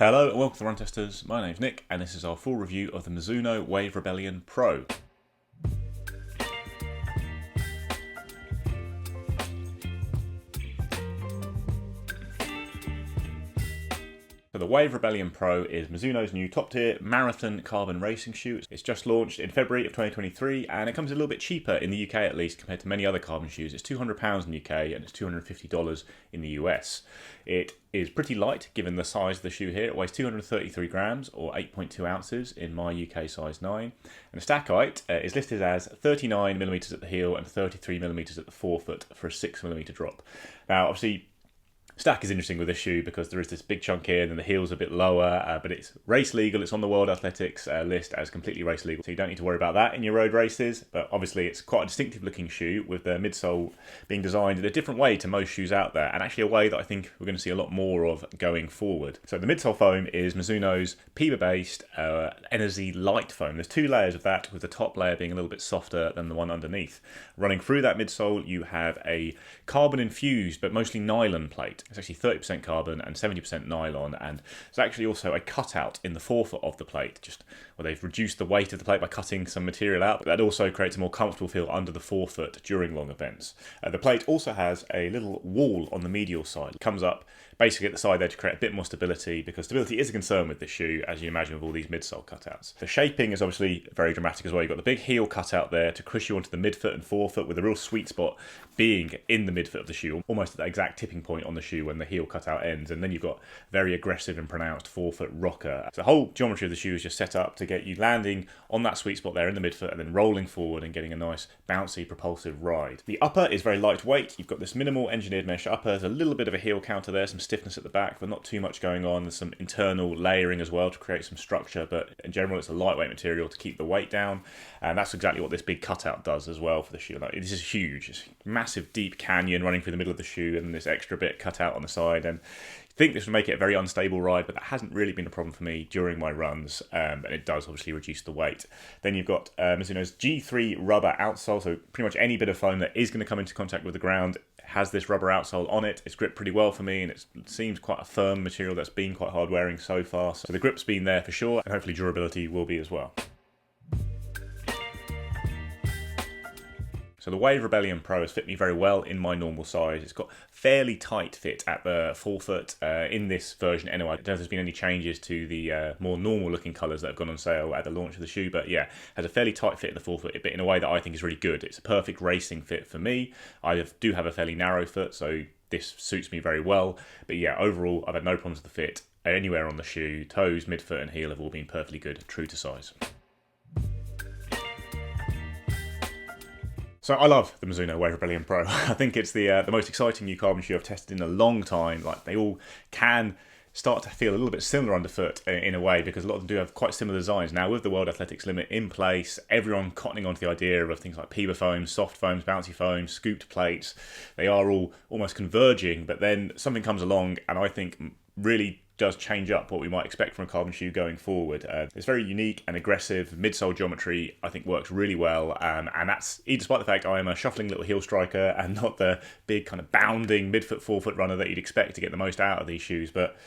Hello and welcome to the Run Testers. My name's Nick and this is our full review of the Mizuno Wave Rebellion Pro. So the Wave Rebellion Pro is Mizuno's new top-tier marathon carbon racing shoe. It's just launched in February of 2023 and it comes a little bit cheaper in the UK at least compared to many other carbon shoes. It's £200 in the UK and it's $250 in the US. It is pretty light given the size of the shoe here. It weighs 233 grams or 8.2 ounces in my UK size 9. And the stack height is listed as 39mm at the heel and 33mm at the forefoot for a 6mm drop. Now obviously stack is interesting with this shoe because there is this big chunk here and then the heel's a bit lower, but it's race legal. It's on the World Athletics list as completely race legal, so you don't need to worry about that in your road races. But obviously it's quite a distinctive looking shoe with the midsole being designed in a different way to most shoes out there, and actually a way that I think we're going to see a lot more of going forward. So the midsole foam is Mizuno's PEBA based Energy Light foam. There's two layers of that, with the top layer being a little bit softer than the one underneath. Running through that midsole you have a carbon infused but mostly nylon plate. It's actually 30% carbon and 70% nylon, and there's actually also a cutout in the forefoot of the plate, just where they've reduced the weight of the plate by cutting some material out, but that also creates a more comfortable feel under the forefoot during long events. The plate also has a little wall on the medial side. It comes up basically at the side there to create a bit more stability, because stability is a concern with this shoe, as you imagine with all these midsole cutouts. The shaping is obviously very dramatic as well. You've got the big heel cutout there to push you onto the midfoot and forefoot, with a real sweet spot being in the midfoot of the shoe, almost at that exact tipping point on the shoe when the heel cutout ends, and then you've got very aggressive and pronounced forefoot rocker. So the whole geometry of the shoe is just set up to get you landing on that sweet spot there in the midfoot and then rolling forward and getting a nice bouncy propulsive ride. The upper is very lightweight. You've got this minimal engineered mesh upper. There's a little bit of a heel counter there, some stiffness at the back, but not too much going on. There's some internal layering as well to create some structure, but in general it's a lightweight material to keep the weight down, and that's exactly what this big cutout does as well for the shoe. Like, this is huge. It's a massive deep canyon running through the middle of the shoe and this extra bit cut out on the side, and I think this would make it a very unstable ride, but that hasn't really been a problem for me during my runs, and it does obviously reduce the weight. Then you've got Mizuno's G3 rubber outsole, so pretty much any bit of foam that is going to come into contact with the ground has this rubber outsole on it. It's gripped pretty well for me, and it seems quite a firm material that's been quite hard wearing so far. So the grip's been there for sure, and hopefully durability will be as well. So the Wave Rebellion Pro has fit me very well in my normal size. It's got fairly tight fit at the forefoot in this version anyway. I don't know if there's been any changes to the more normal looking colours that have gone on sale at the launch of the shoe, but yeah, has a fairly tight fit at the forefoot, but in a way that I think is really good. It's a perfect racing fit for me. I do have a fairly narrow foot, so this suits me very well. But yeah, overall, I've had no problems with the fit anywhere on the shoe. Toes, midfoot and heel have all been perfectly good, true to size. So I love the Mizuno Wave Rebellion Pro. I think it's the most exciting new carbon shoe I've tested in a long time. Like, they all can start to feel a little bit similar underfoot in a way, because a lot of them do have quite similar designs. Now with the World Athletics limit in place, everyone cottoning onto the idea of things like PEBA foams, soft foams, bouncy foams, scooped plates. They are all almost converging, but then something comes along and I think really does change up what we might expect from a carbon shoe going forward. It's very unique and aggressive. Midsole geometry I think works really well, and that's despite the fact I am a shuffling little heel striker and not the big kind of bounding midfoot forefoot runner that you'd expect to get the most out of these shoes. But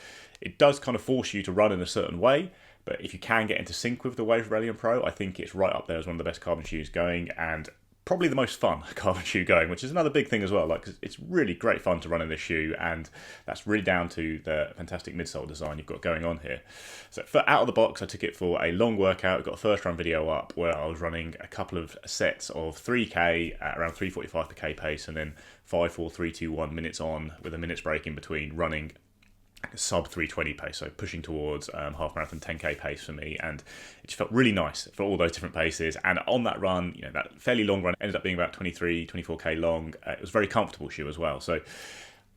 it does kind of force you to run in a certain way. But if you can get into sync with the Wave Rebellion Pro, I think it's right up there as one of the best carbon shoes going, and probably the most fun carbon shoe going, which is another big thing as well. Like, it's really great fun to run in this shoe, and that's really down to the fantastic midsole design you've got going on here. So for out of the box, I took it for a long workout. I've got a first run video up where I was running a couple of sets of 3k at around 3:45 per k pace, and then 5, 4, 3, 2, 1 minutes on with a minute's break in between, running sub 320 pace, so pushing towards half marathon 10k pace for me, and it just felt really nice for all those different paces. And on that run, you know, that fairly long run ended up being about 24k long. It was a very comfortable shoe as well, so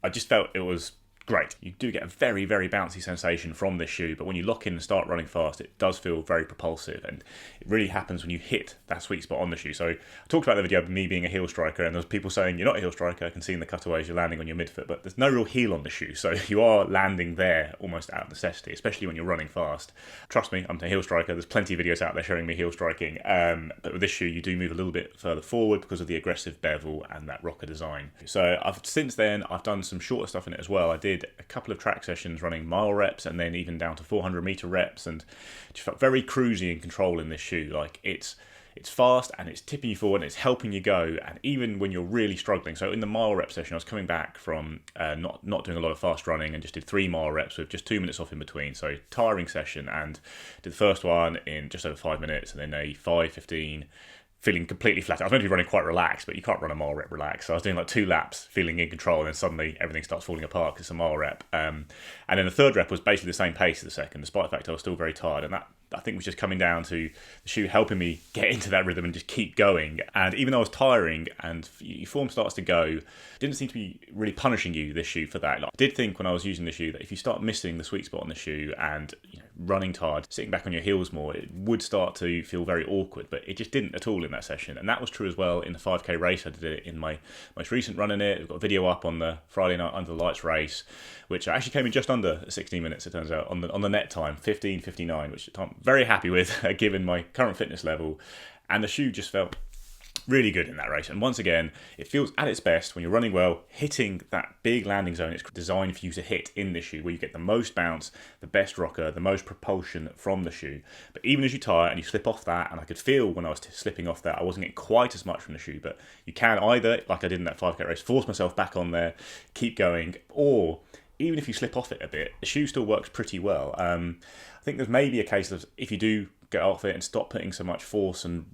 I just felt it was great. You do get a very, very bouncy sensation from this shoe, but when you lock in and start running fast, it does feel very propulsive, and it really happens when you hit that sweet spot on the shoe. So I talked about the video of me being a heel striker, and there's people saying, you're not a heel striker, I can see in the cutaways you're landing on your midfoot, but there's no real heel on the shoe, so you are landing there almost out of necessity, especially when you're running fast. Trust me, I'm a heel striker. There's plenty of videos out there showing me heel striking, but with this shoe you do move a little bit further forward because of the aggressive bevel and that rocker design. So since then I've done some shorter stuff in it as well. I did did a couple of track sessions running mile reps and then even down to 400 meter reps, and just felt very cruisy in control in this shoe. Like it's fast and it's tipping you forward and it's helping you go, and even when you're really struggling. So in the mile rep session, I was coming back from not doing a lot of fast running and just did 3 mile reps with just 2 minutes off in between. So tiring session, and did the first one in just over 5 minutes and then a 5:15, feeling completely flat. I was meant to be running quite relaxed, but you can't run a mile rep relaxed. So I was doing like 2 laps, feeling in control, and then suddenly everything starts falling apart because it's a mile rep. And then the third rep was basically the same pace as the second, despite the fact I was still very tired. And that, I think, was just coming down to the shoe helping me get into that rhythm and just keep going. And even though I was tiring and your form starts to go, it didn't seem to be really punishing you, this shoe, for that. Like, I did think when I was using the shoe that if you start missing the sweet spot on the shoe and running tired, sitting back on your heels more, it would start to feel very awkward, but it just didn't at all in that session. And that was true as well in the 5k race. I did it in my most recent run in it. We've got a video up on the Friday night under the lights race, which actually came in just under 16 minutes, it turns out, on the net time, 15:59, which I'm very happy with given my current fitness level. And the shoe just felt really good in that race. And once again, it feels at its best when you're running well, hitting that big landing zone it's designed for you to hit in the shoe, where you get the most bounce, the best rocker, the most propulsion from the shoe. But even as you tire and you slip off that, and I could feel when I was slipping off that, I wasn't getting quite as much from the shoe, but you can either, like I did in that 5k race, force myself back on there, keep going, or even if you slip off it a bit, the shoe still works pretty well. I think there's maybe a case of if you do get off it and stop putting so much force and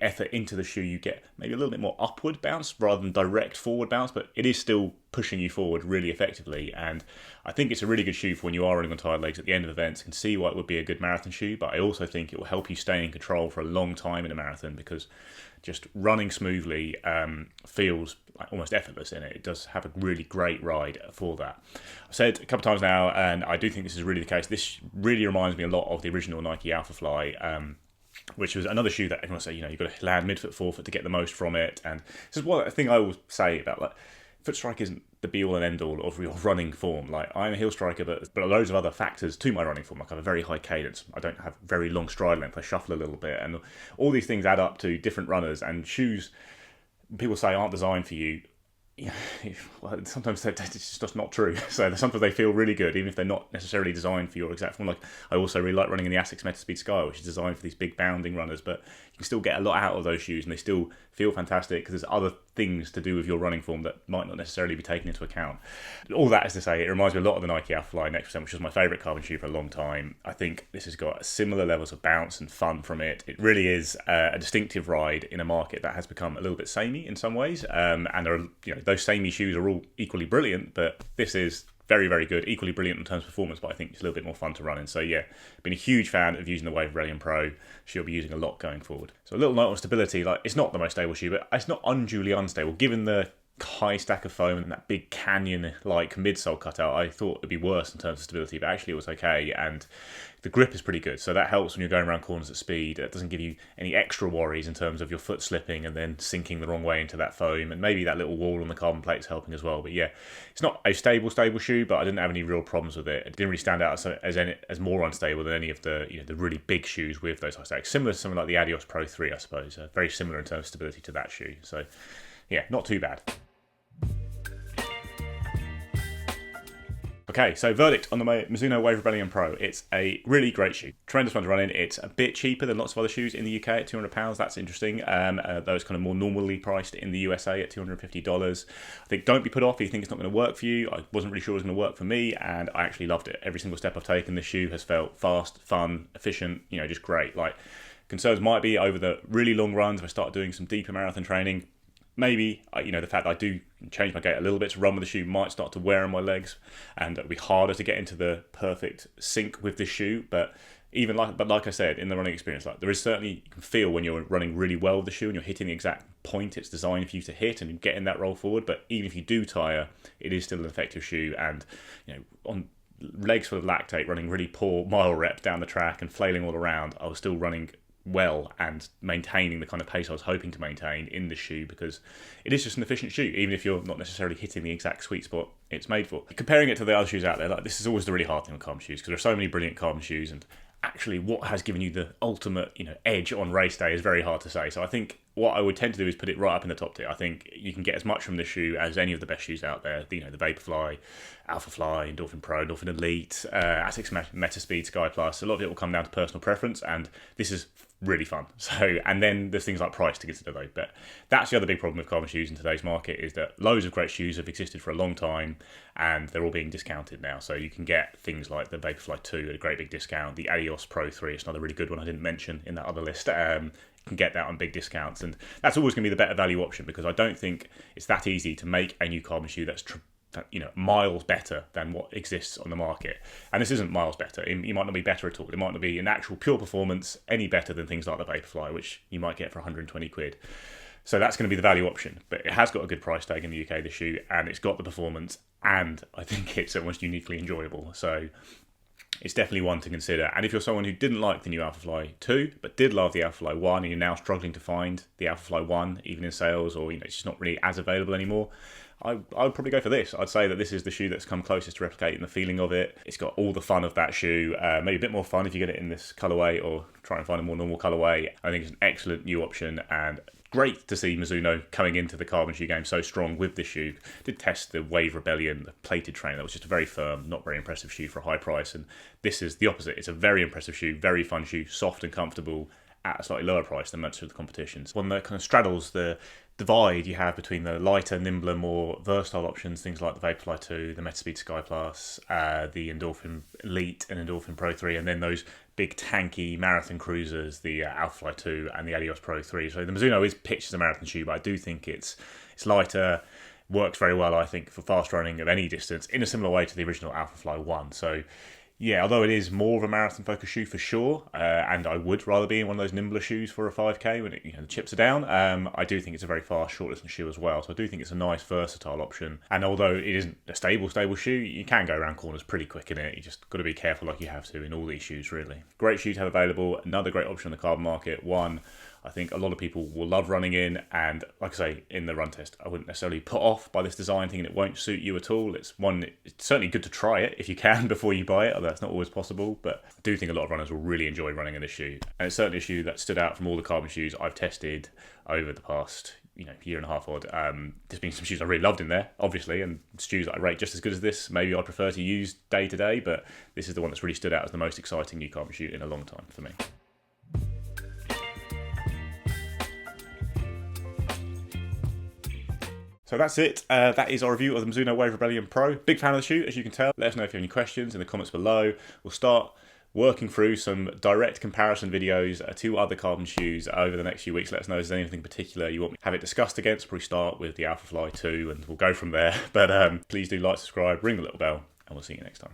effort into the shoe, you get maybe a little bit more upward bounce rather than direct forward bounce, but it is still pushing you forward really effectively. And I think it's a really good shoe for when you are running on tired legs at the end of events. I can see why it would be a good marathon shoe, but I also think it will help you stay in control for a long time in a marathon, because just running smoothly feels like almost effortless in it. It does have a really great ride for that. I've said a couple of times now, and I do think this is really the case, this really reminds me a lot of the original Nike Alphafly, which was another shoe that everyone say, you've got to land midfoot, forefoot to get the most from it. And this is one thing I always say about, like, foot strike isn't the be-all and end-all of your running form. Like, I'm a heel striker, but loads of other factors to my running form. Like, I have a very high cadence. I don't have very long stride length. I shuffle a little bit. And all these things add up to different runners. And shoes, people say, aren't designed for you. Well, sometimes it's just not true. So sometimes they feel really good, even if they're not necessarily designed for your exact form. Like, I also really like running in the Asics Metaspeed Sky, which is designed for these big bounding runners, but you can still get a lot out of those shoes and they still feel fantastic because there's other things to do with your running form that might not necessarily be taken into account. All that is to say, it reminds me a lot of the Nike Alphafly Next %, which was my favourite carbon shoe for a long time. I think this has got similar levels of bounce and fun from it. It really is a distinctive ride in a market that has become a little bit samey in some ways, and there are, those samey shoes are all equally brilliant, but this is very, very good, equally brilliant in terms of performance, but I think it's a little bit more fun to run in. So yeah, been a huge fan of using the Wave Rebellion Pro. She'll be using a lot going forward. So a little note on stability, like, it's not the most stable shoe, but it's not unduly unstable. Given the high stack of foam and that big canyon-like midsole cutout, I thought it'd be worse in terms of stability, but actually it was okay, and the grip is pretty good, so that helps when you're going around corners at speed. It doesn't give you any extra worries in terms of your foot slipping and then sinking the wrong way into that foam, and maybe that little wall on the carbon plate is helping as well. But yeah, it's not a stable shoe, but I didn't have any real problems with it. It didn't really stand out as more unstable than any of the the really big shoes with those high stacks. Similar to something like the Adios Pro 3, I suppose. Very similar in terms of stability to that shoe. So yeah, not too bad. Okay, so verdict on the Mizuno Wave Rebellion Pro. It's a really great shoe. Tremendous one to run in. It's a bit cheaper than lots of other shoes in the UK at £200. That's interesting. Those kind of more normally priced in the USA at $250. I think don't be put off if you think it's not going to work for you. I wasn't really sure it was going to work for me, and I actually loved it. Every single step I've taken, this shoe has felt fast, fun, efficient, just great. Like, concerns might be over the really long runs if I start doing some deeper marathon training. Maybe, the fact that I do change my gait a little bit to run with the shoe might start to wear on my legs, and it'll be harder to get into the perfect sync with this shoe. But like I said, in the running experience, like, there is certainly, you can feel when you're running really well with the shoe and you're hitting the exact point it's designed for you to hit and getting that roll forward. But even if you do tire, it is still an effective shoe. And on legs full of lactate, running really poor mile rep down the track and flailing all around, I was still running well and maintaining the kind of pace I was hoping to maintain in the shoe, because it is just an efficient shoe, even if you're not necessarily hitting the exact sweet spot it's made for. Comparing it to the other shoes out there, like, this is always the really hard thing with carbon shoes, because there are so many brilliant carbon shoes, and actually what has given you the ultimate edge on race day is very hard to say. So I think what I would tend to do is put it right up in the top tier. I think you can get as much from this shoe as any of the best shoes out there. The Vaporfly, Alphafly, Endorphin Pro, Endorphin Elite, Asics Metaspeed, Sky Plus. A lot of it will come down to personal preference, and this is really fun. So, and then there's things like price to consider though. But that's the other big problem with carbon shoes in today's market, is that loads of great shoes have existed for a long time, and they're all being discounted now. So you can get things like the Vaporfly 2 at a great big discount. The Adios Pro 3 is another really good one I didn't mention in that other list. You can get that on big discounts, and that's always going to be the better value option, because I don't think it's that easy to make a new carbon shoe that's miles better than what exists on the market. And this isn't miles better. It might not be better at all. It might not be in actual pure performance any better than things like the Vaporfly, which you might get for 120 quid. So that's going to be the value option. But it has got a good price tag in the UK, this shoe, and it's got the performance, and I think it's almost uniquely enjoyable. So it's definitely one to consider. And if you're someone who didn't like the new Alphafly 2, but did love the Alphafly 1, and you're now struggling to find the Alphafly 1, even in sales, or it's just not really as available anymore, I would probably go for this. I'd say that this is the shoe that's come closest to replicating the feeling of it. It's got all the fun of that shoe, maybe a bit more fun if you get it in this colourway, or try and find a more normal colourway. I think it's an excellent new option, and great to see Mizuno coming into the carbon shoe game so strong with this shoe. Did test the Wave Rebellion, the plated trainer. That was just a very firm, not very impressive shoe for a high price, and this is the opposite. It's a very impressive shoe, very fun shoe, soft and comfortable at a slightly lower price than most of the competitions. One that kind of straddles the divide you have between the lighter, nimbler, more versatile options, things like the Vaporfly 2, the Metaspeed Sky Plus, the Endorphin Elite and Endorphin Pro 3, and then those big tanky marathon cruisers, the Alphafly 2 and the Adios Pro 3. So the Mizuno is pitched as a marathon shoe, but I do think it's lighter, works very well, I think, for fast running of any distance, in a similar way to the original Alphafly 1. So yeah, although it is more of a marathon-focused shoe for sure, and I would rather be in one of those nimbler shoes for a 5K when the chips are down, I do think it's a very fast, short-distance shoe as well. So I do think it's a nice, versatile option. And although it isn't a stable shoe, you can go around corners pretty quick in it. You just got to be careful like you have to in all these shoes, really. Great shoe to have available. Another great option on the carbon market. One I think a lot of people will love running in, and like I say, in the run test, I wouldn't necessarily put off by this design thinking it won't suit you at all. It's certainly good to try it if you can before you buy it, although that's not always possible, but I do think a lot of runners will really enjoy running in this shoe. And it's certainly a shoe that stood out from all the carbon shoes I've tested over the past year and a half odd. There's been some shoes I really loved in there, obviously, and shoes that I rate just as good as this. Maybe I'd prefer to use day to day, but this is the one that's really stood out as the most exciting new carbon shoe in a long time for me. So that's it. That is our review of the Mizuno Wave Rebellion Pro. Big fan of the shoe, as you can tell. Let us know if you have any questions in the comments below. We'll start working through some direct comparison videos to other carbon shoes over the next few weeks. Let us know if there's anything particular you want me to have it discussed against. We'll probably start with the Alphafly 2 and we'll go from there. But please do like, subscribe, ring the little bell, and we'll see you next time.